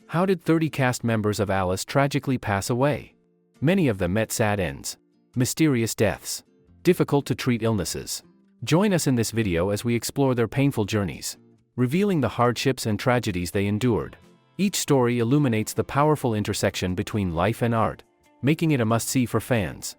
How did 30 cast members of Alice tragically pass away? Many of them met sad ends. Mysterious deaths. Difficult to treat illnesses. Join us in this video as we explore their painful journeys, revealing the hardships and tragedies they endured. Each story illuminates the powerful intersection between life and art, making it a must-see for fans.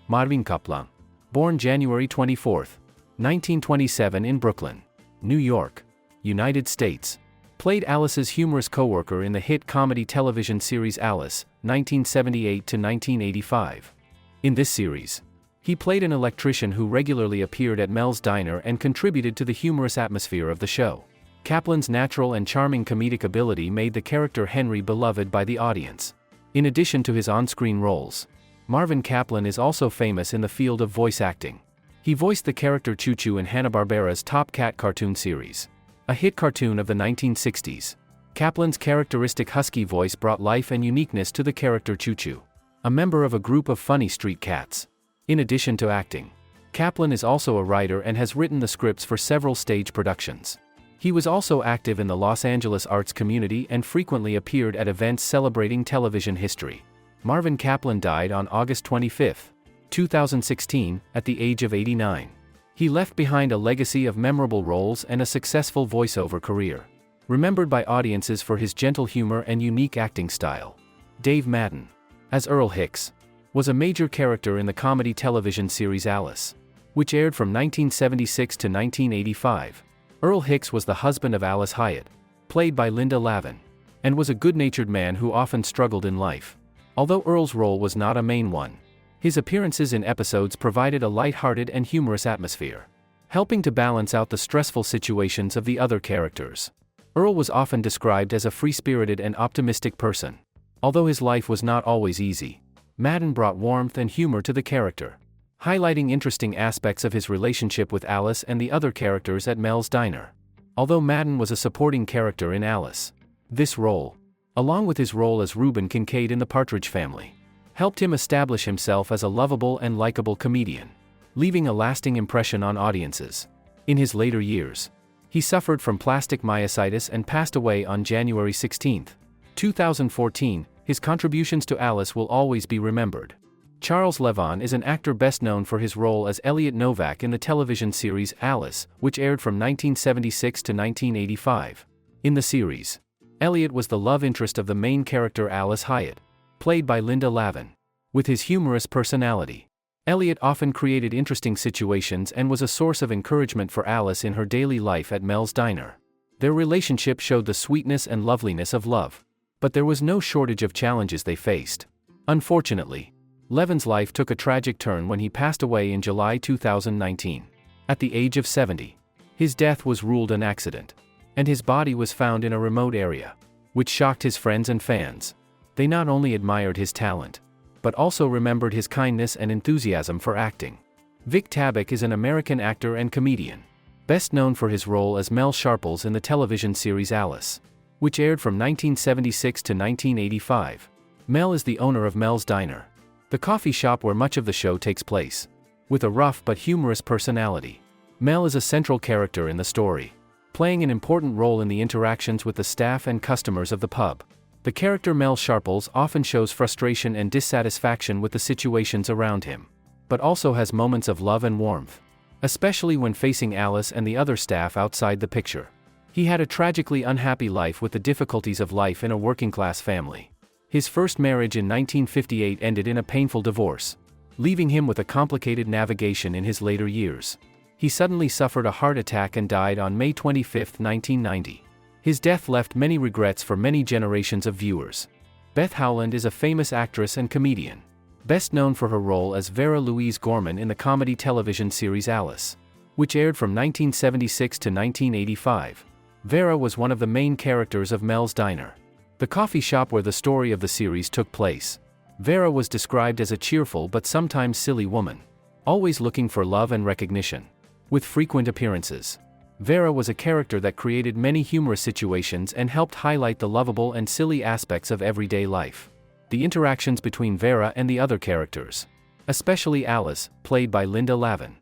Marvin Kaplan. Born January 24, 1927 in Brooklyn, New York, United States. Played Alice's humorous co-worker in the hit comedy television series Alice, 1978 to 1985. In this series, he played an electrician who regularly appeared at Mel's Diner and contributed to the humorous atmosphere of the show. Kaplan's natural and charming comedic ability made the character Henry beloved by the audience. In addition to his on-screen roles, Marvin Kaplan is also famous in the field of voice acting. He voiced the character Choo Choo in Hanna-Barbera's Top Cat cartoon series, a hit cartoon of the 1960s. Kaplan's characteristic husky voice brought life and uniqueness to the character Choo Choo, a member of a group of funny street cats. In addition to acting, Kaplan is also a writer and has written the scripts for several stage productions. He was also active in the Los Angeles arts community and frequently appeared at events celebrating television history. Marvin Kaplan died on August 25, 2016, at the age of 89. He left behind a legacy of memorable roles and a successful voiceover career, remembered by audiences for his gentle humor and unique acting style. Dave Madden, as Earl Hicks, was a major character in the comedy television series Alice, which aired from 1976 to 1985. Earl Hicks was the husband of Alice Hyatt, played by Levan, and was a good-natured man who often struggled in life. Although Earl's role was not a main one, his appearances in episodes provided a light-hearted and humorous atmosphere, helping to balance out the stressful situations of the other characters. Earl was often described as a free-spirited and optimistic person. Although his life was not always easy, Madden brought warmth and humor to the character, highlighting interesting aspects of his relationship with Alice and the other characters at Mel's Diner. Although Madden was a supporting character in Alice, this role, along with his role as Reuben Kincaid in the Partridge Family, helped him establish himself as a lovable and likable comedian, leaving a lasting impression on audiences. In his later years, he suffered from plastic myositis and passed away on January 16, 2014. His contributions to Alice will always be remembered. Charles Levan is an actor best known for his role as Elliot Novak in the television series Alice, which aired from 1976 to 1985. In the series, Elliot was the love interest of the main character Alice Hyatt, played by Levan. With his humorous personality, Elliot often created interesting situations and was a source of encouragement for Alice in her daily life at Mel's Diner. Their relationship showed the sweetness and loveliness of love, but there was no shortage of challenges they faced. Unfortunately, Levan's life took a tragic turn when he passed away in July 2019. At the age of 70, his death was ruled an accident, and his body was found in a remote area, which shocked his friends and fans. They not only admired his talent, but also remembered his kindness and enthusiasm for acting. Vic Taback is an American actor and comedian, best known for his role as Mel Sharples in the television series Alice, which aired from 1976 to 1985. Mel is the owner of Mel's Diner, the coffee shop where much of the show takes place. With a rough but humorous personality, Mel is a central character in the story, playing an important role in the interactions with the staff and customers of the pub. The character Mel Sharples often shows frustration and dissatisfaction with the situations around him, but also has moments of love and warmth, especially when facing Alice and the other staff outside the picture. He had a tragically unhappy life with the difficulties of life in a working-class family. His first marriage in 1958 ended in a painful divorce, leaving him with a complicated navigation in his later years. He suddenly suffered a heart attack and died on May 25, 1990. His death left many regrets for many generations of viewers. Beth Howland is a famous actress and comedian, best known for her role as Vera Louise Gorman in the comedy television series Alice, which aired from 1976 to 1985. Vera was one of the main characters of Mel's Diner, the coffee shop where the story of the series took place. Vera was described as a cheerful but sometimes silly woman, always looking for love and recognition. With frequent appearances, Vera was a character that created many humorous situations and helped highlight the lovable and silly aspects of everyday life. The interactions between Vera and the other characters, especially Alice, played by Levan,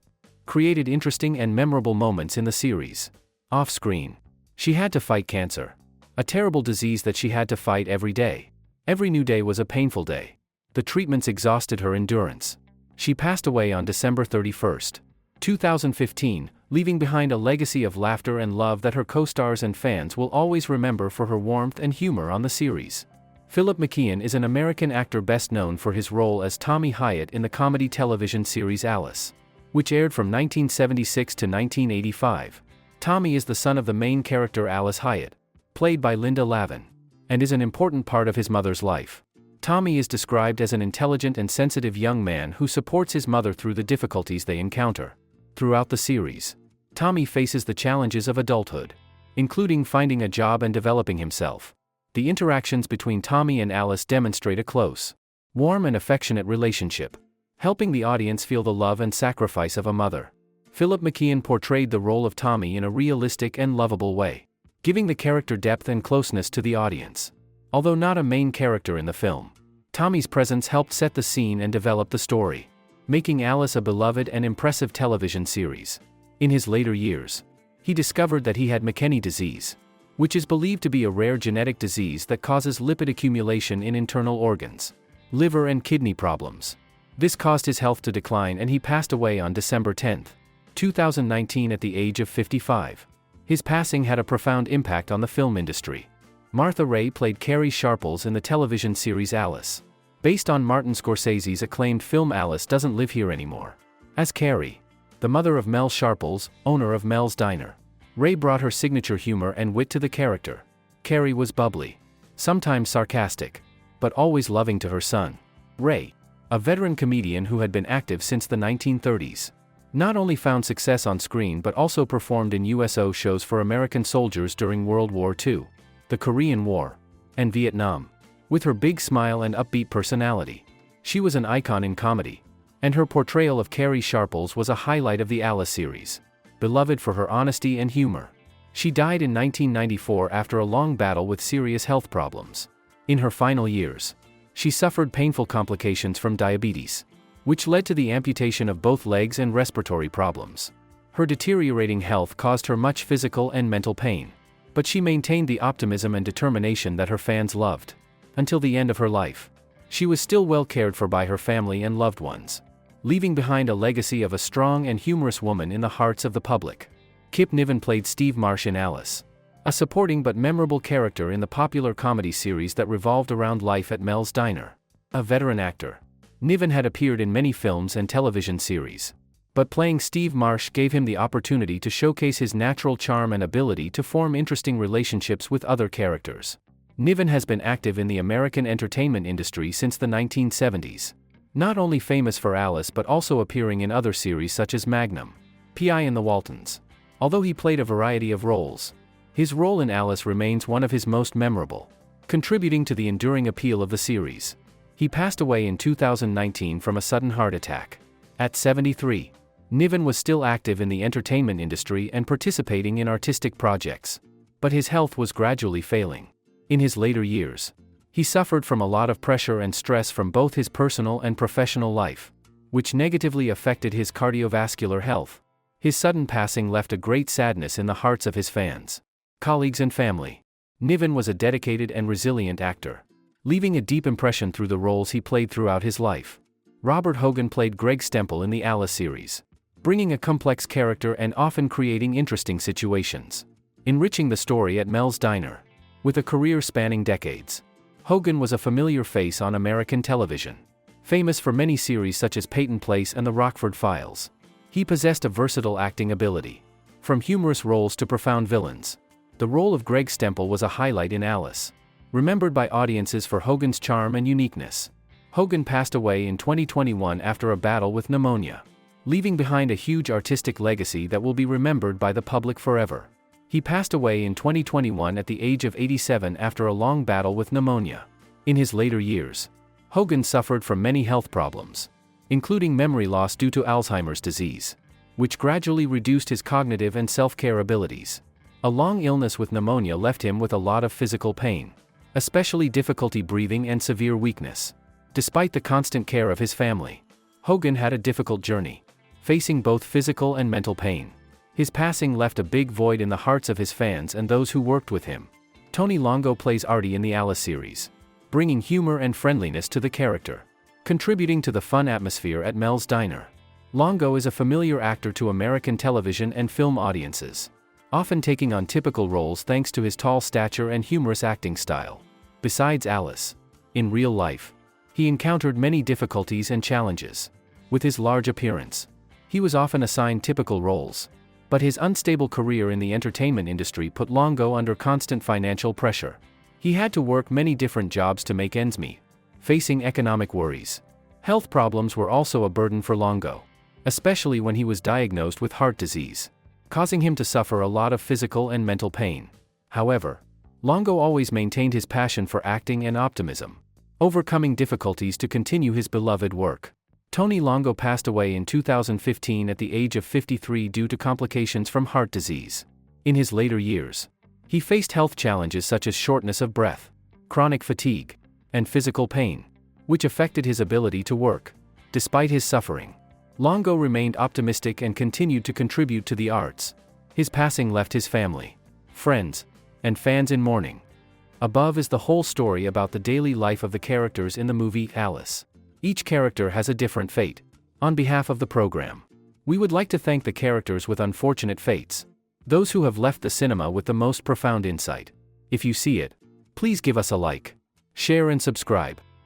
created interesting and memorable moments in the series. Off-screen, she had to fight cancer, a terrible disease that she had to fight every day. Every new day was a painful day. The treatments exhausted her endurance. She passed away on December 31, 2015, leaving behind a legacy of laughter and love that her co-stars and fans will always remember for her warmth and humor on the series. Philip McKeon is an American actor best known for his role as Tommy Hyatt in the comedy television series Alice, which aired from 1976 to 1985. Tommy is the son of the main character Alice Hyatt, played by Linda Levan, and is an important part of his mother's life. Tommy is described as an intelligent and sensitive young man who supports his mother through the difficulties they encounter. Throughout the series, Tommy faces the challenges of adulthood, including finding a job and developing himself. The interactions between Tommy and Alice demonstrate a close, warm and affectionate relationship, helping the audience feel the love and sacrifice of a mother. Philip McKeon portrayed the role of Tommy in a realistic and lovable way, giving the character depth and closeness to the audience. Although not a main character in the film, Tommy's presence helped set the scene and develop the story, making Alice a beloved and impressive television series. In his later years, he discovered that he had McKeon disease, which is believed to be a rare genetic disease that causes lipid accumulation in internal organs, liver and kidney problems. This caused his health to decline and he passed away on December 10, 2019 at the age of 55. His passing had a profound impact on the film industry. Martha Raye played Carrie Sharples in the television series Alice, based on Martin Scorsese's acclaimed film Alice Doesn't Live Here Anymore. As Carrie, the mother of Mel Sharples, owner of Mel's Diner, Raye brought her signature humor and wit to the character. Carrie was bubbly, sometimes sarcastic, but always loving to her son, Raye, a veteran comedian who had been active since the 1930s. Not only found success on screen but also performed in USO shows for American soldiers during World War II, the Korean War, and Vietnam. With her big smile and upbeat personality, she was an icon in comedy, and her portrayal of Carrie Sharples was a highlight of the Alice series. Beloved for her honesty and humor, she died in 1994 after a long battle with serious health problems. In her final years, she suffered painful complications from diabetes, which led to the amputation of both legs and respiratory problems. Her deteriorating health caused her much physical and mental pain, but she maintained the optimism and determination that her fans loved. Until the end of her life, she was still well cared for by her family and loved ones, leaving behind a legacy of a strong and humorous woman in the hearts of the public. Kip Niven played Steve Marsh in Alice, a supporting but memorable character in the popular comedy series that revolved around life at Mel's Diner. A veteran actor, Niven had appeared in many films and television series, but playing Steve Marsh gave him the opportunity to showcase his natural charm and ability to form interesting relationships with other characters. Niven has been active in the American entertainment industry since the 1970s. Not only famous for Alice but also appearing in other series such as Magnum, P.I. and the Waltons. Although he played a variety of roles, his role in Alice remains one of his most memorable, contributing to the enduring appeal of the series. He passed away in 2019 from a sudden heart attack. At 73, Niven was still active in the entertainment industry and participating in artistic projects, but his health was gradually failing. In his later years, he suffered from a lot of pressure and stress from both his personal and professional life, which negatively affected his cardiovascular health. His sudden passing left a great sadness in the hearts of his fans, colleagues and family. Niven was a dedicated and resilient actor, leaving a deep impression through the roles he played throughout his life. Robert Hogan played Greg Stemple in the Alice series, bringing a complex character and often creating interesting situations, enriching the story at Mel's Diner. With a career spanning decades, Hogan was a familiar face on American television, famous for many series such as Peyton Place and The Rockford Files. He possessed a versatile acting ability, from humorous roles to profound villains. The role of Greg Stemple was a highlight in Alice, remembered by audiences for Hogan's charm and uniqueness. Hogan passed away in 2021 after a battle with pneumonia, leaving behind a huge artistic legacy that will be remembered by the public forever. He passed away in 2021 at the age of 87 after a long battle with pneumonia. In his later years, Hogan suffered from many health problems, including memory loss due to Alzheimer's disease, which gradually reduced his cognitive and self-care abilities. A long illness with pneumonia left him with a lot of physical pain, especially difficulty breathing and severe weakness. Despite the constant care of his family, Hogan had a difficult journey, facing both physical and mental pain. His passing left a big void in the hearts of his fans and those who worked with him. Tony Longo plays Artie in the Alice series, bringing humor and friendliness to the character, contributing to the fun atmosphere at Mel's Diner. Longo is a familiar actor to American television and film audiences, often taking on typical roles thanks to his tall stature and humorous acting style. Besides Alice, in real life, he encountered many difficulties and challenges. With his large appearance, he was often assigned typical roles, but his unstable career in the entertainment industry put Longo under constant financial pressure. He had to work many different jobs to make ends meet, facing economic worries. Health problems were also a burden for Longo, especially when he was diagnosed with heart disease, causing him to suffer a lot of physical and mental pain. However, Longo always maintained his passion for acting and optimism, overcoming difficulties to continue his beloved work. Tony Longo passed away in 2015 at the age of 53 due to complications from heart disease. In his later years, he faced health challenges such as shortness of breath, chronic fatigue, and physical pain, which affected his ability to work. Despite his suffering, Longo remained optimistic and continued to contribute to the arts. His passing left his family, friends, and fans in mourning. Above is the whole story about the daily life of the characters in the movie Alice. Each character has a different fate. On behalf of the program, we would like to thank the characters with unfortunate fates, those who have left the cinema with the most profound insight. If you see it, please give us a like, share and subscribe.